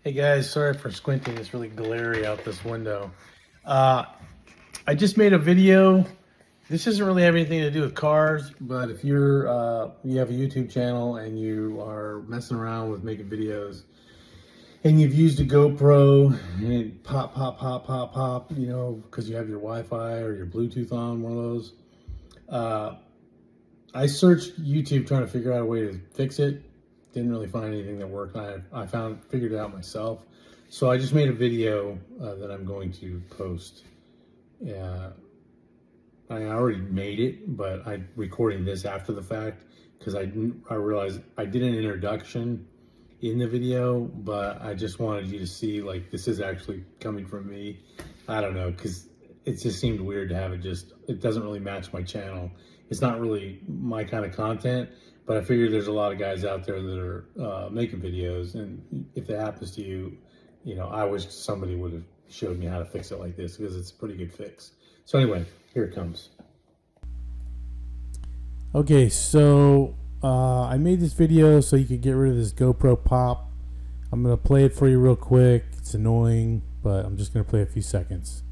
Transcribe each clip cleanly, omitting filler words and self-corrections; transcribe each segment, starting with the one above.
Hey guys, sorry for squinting. It's really glary out this window. I just made a video. This doesn't really have anything to do with cars, but if you have a YouTube channel and you are messing around with making videos and you've used a GoPro and it pop, pop, pop, pop, pop, you know, because you have your Wi-Fi or your Bluetooth on, one of those. I searched YouTube trying to figure out a way to fix it. Didn't really find anything that worked. I figured it out myself. So I just made a video that I'm going to post. I already made it, but I'm recording this after the fact because I realized I did an introduction in the video, but I just wanted you to see, like, this is actually coming from me. I don't know, because it just seemed weird to have it doesn't really match my channel. It's not really my kind of content, but I figured there's a lot of guys out there that are making videos, and if that happens to you, you know, I wish somebody would have showed me how to fix it like this, because it's a pretty good fix. So anyway, here it comes. Okay, so I made this video so you could get rid of this GoPro pop. I'm going to play it for you real quick. It's annoying, but I'm just going to play a few seconds.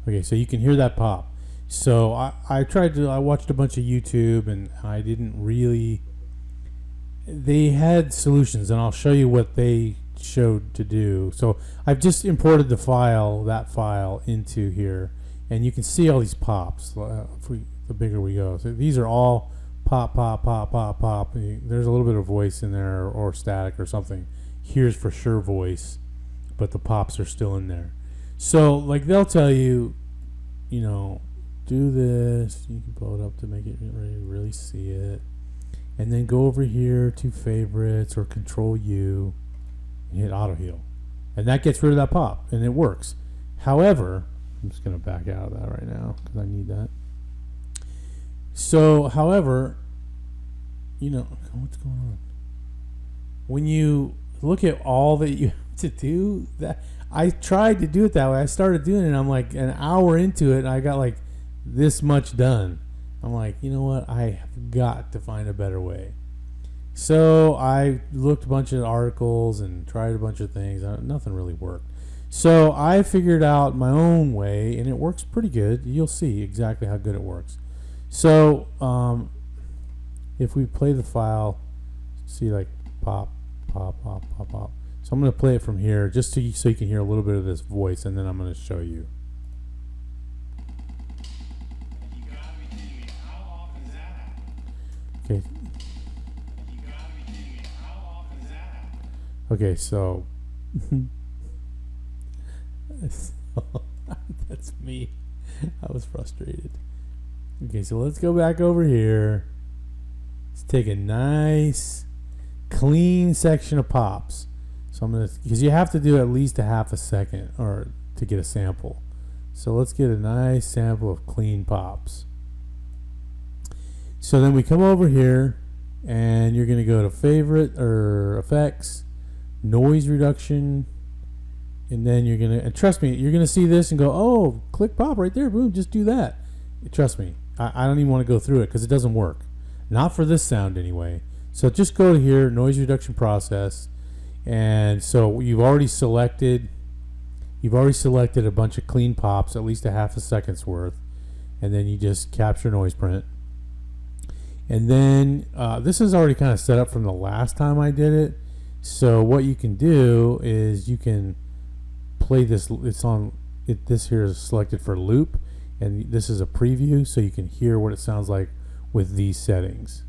Okay, so you can hear that pop. So I watched a bunch of YouTube, and I didn't really, they had solutions, and I'll show you what they showed to do. So I've just imported that file into here, and you can see all these pops. The bigger we go, so these are all pop, pop, pop, pop, pop. There's a little bit of voice in there, or static or something. Here's for sure voice, but the pops are still in there. So, like, they'll tell you, you know, do this. You can blow it up to make it really see it, and then go over here to favorites or Control U and hit auto heal, and that gets rid of that pop, and it works. However, I'm just gonna back out of that right now because I need that. So, however, you know, what's going on? When you look at all that you have to do, that I tried to do it that way. I started doing it, and I'm like an hour into it, and I got like this much done. I'm like, you know what? I have got to find a better way. So I looked a bunch of articles and tried a bunch of things. Nothing really worked. So I figured out my own way, and it works pretty good. You'll see exactly how good it works. So if we play the file, see, like, pop, pop, pop, pop, pop. So I'm going to play it from here just so you can hear a little bit of this voice, and then I'm going to show you. Okay. Okay, so that's me. I was frustrated. Okay, so let's go back over here. Let's take a nice clean section of pops. So I'm gonna, because you have to do at least a half a second or to get a sample. So let's get a nice sample of clean pops. So then we come over here, and you're gonna go to favorite or effects, noise reduction, and then you're gonna, and trust me, you're gonna see this and go, oh, click pop right there, boom, just do that. Trust me, I don't even want to go through it because it doesn't work. Not for this sound anyway. So just go to here, noise reduction process, and so you've already selected a bunch of clean pops, at least a half a second's worth, and then you just capture noise print. And then this is already kind of set up from the last time I did it. So what you can do is you can play this. This here is selected for loop, and this is a preview, so you can hear what it sounds like with these settings.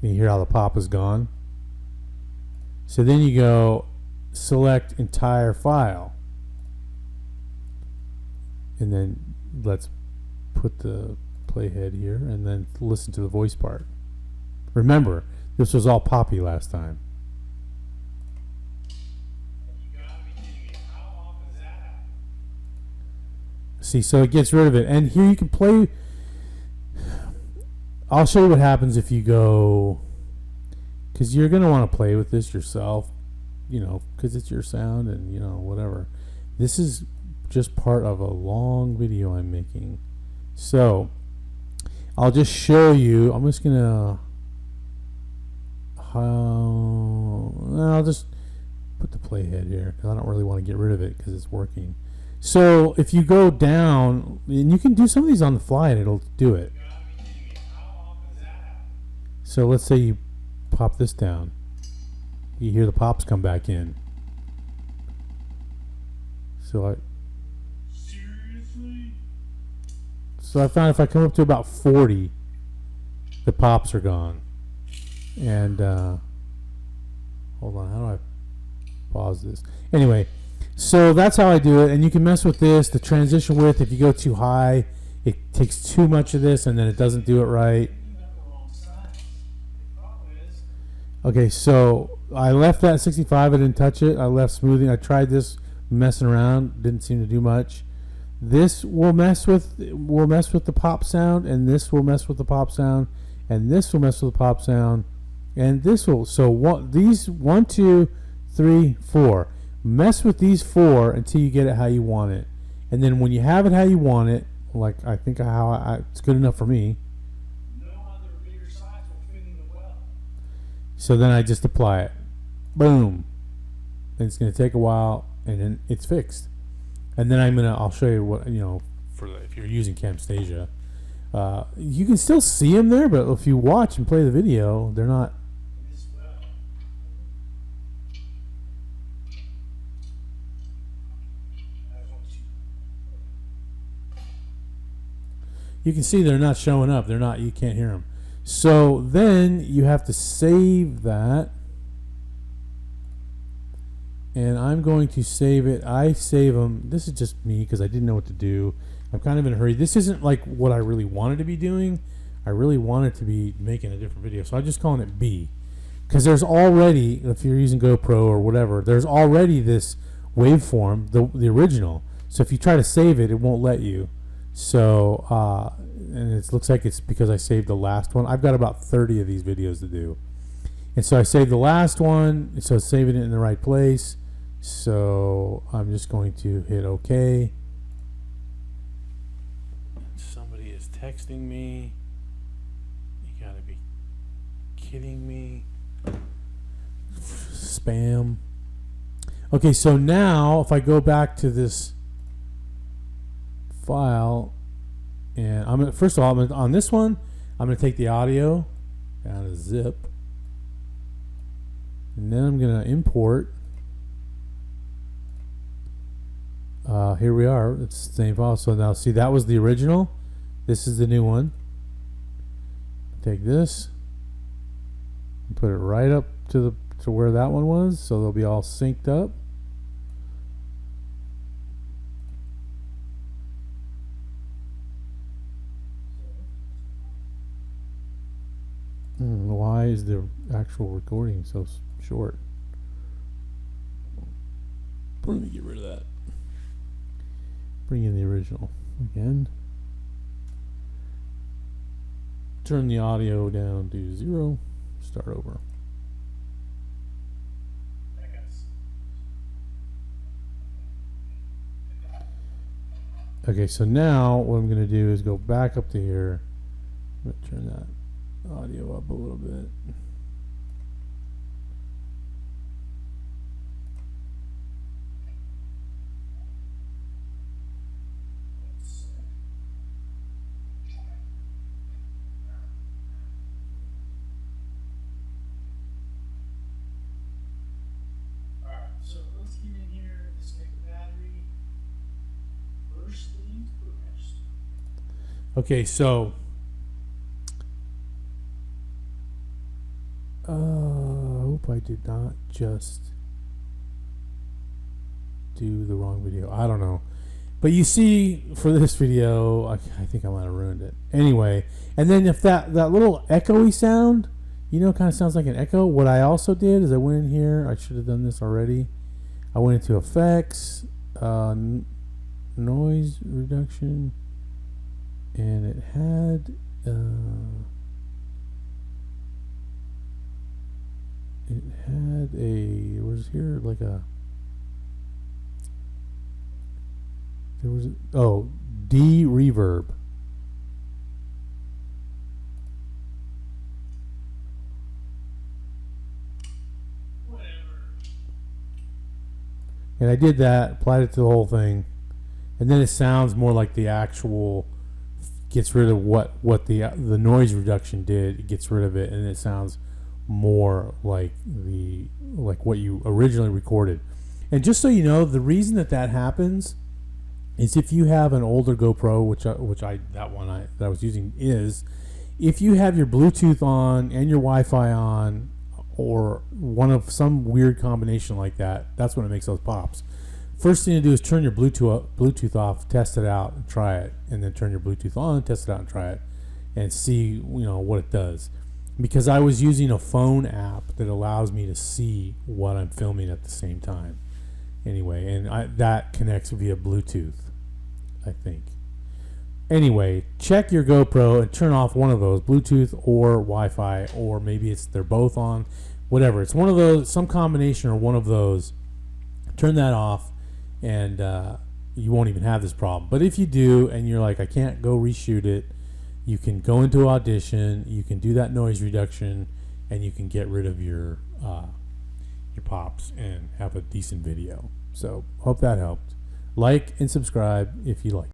You hear how the pop is gone. So then you go select entire file, and then let's put the playhead here, and then listen to the voice part. Remember, this was all poppy last time. See, so it gets rid of it, and here you can play. I'll show you what happens if you go, because you're going to want to play with this yourself, you know, because it's your sound and, you know, whatever. This is just part of a long video I'm making. So I'll just show you. I'm just gonna. I'll just put the playhead here because I don't really want to get rid of it because it's working. So if you go down, and you can do some of these on the fly and it'll do it. So let's say you pop this down. You hear the pops come back in. So I found if I come up to about 40, the pops are gone. And hold on, how do I pause this? Anyway, so that's how I do it. And you can mess with this, the transition width. If you go too high, it takes too much of this and then it doesn't do it right. Okay, so I left that 65. I didn't touch it. I left smoothing. I tried this messing around. Didn't seem to do much. This will mess with the pop sound, and this will mess with the pop sound, and this will mess with the pop sound, and this will. So these 1, 2, 3, 4. Mess with these 4 until you get it how you want it, and then when you have it how you want it, like I think it's good enough for me. So then I just apply it. Boom. And it's going to take a while, and then it's fixed. And then I'll show you what, if you're using Camtasia. You can still see them there, but if you watch and play the video, they're not. You can see they're not showing up. You can't hear them. So then you have to save that, and I'm going to save it. I save them. This is just me because I didn't know what to do. I'm kind of in a hurry. This isn't like what I really wanted to be doing. I really wanted to be making a different video, so I'm just calling it B, because there's already, if you're using GoPro or whatever, there's already this waveform, the original. So if you try to save it, it won't let you. So and it looks like it's because I saved the last one. I've got about 30 of these videos to do, and so I saved the last one, so it's saving it in the right place. So I'm just going to hit OK. Somebody is texting me. You gotta be kidding me. Spam. Okay, so now if I go back to this file, and first of all, on this one, I'm going to take the audio down to zip, and then I'm going to import. Here we are. It's the same file. So now see, that was the original. This is the new one. Take this and put it right up to where that one was, so they'll be all synced up. Why is the actual recording so short? Let me get rid of that. Bring in the original again. Turn the audio down to 0. Start over. Okay, so now what I'm going to do is go back up to here. I'm going to turn that audio up a little bit. Alright, so let's get in here, disconnect the battery. First things first. Okay, so I hope I did not just do the wrong video. I don't know. But you see, for this video, I think I might have ruined it. Anyway, and then if that little echoey sound, kind of sounds like an echo. What I also did is I went in here. I should have done this already. I went into effects, noise reduction, and it had was here like a, there was, D reverb. And I did that, applied it to the whole thing, and then it sounds more like the actual, gets rid of what the noise reduction did. It gets rid of it, and it sounds more like what you originally recorded. And just so you know, the reason that happens is if you have an older GoPro, that I was using, is if you have your Bluetooth on and your Wi-Fi on, or one of some weird combination like that, that's when it makes those pops. First thing to do is turn your Bluetooth off, test it out, and try it, and then turn your Bluetooth on, test it out, and try it, and see what it does. Because I was using a phone app that allows me to see what I'm filming at the same time. Anyway, and that connects via Bluetooth, I think. Anyway, check your GoPro and turn off one of those, Bluetooth or Wi-Fi, or maybe they're both on, whatever. It's one of those, some combination or one of those. Turn that off, and you won't even have this problem. But if you do, and you're like, I can't go reshoot it, you can go into Audition, you can do that noise reduction, and you can get rid of your pops and have a decent video. So hope that helped. Like and subscribe if you like.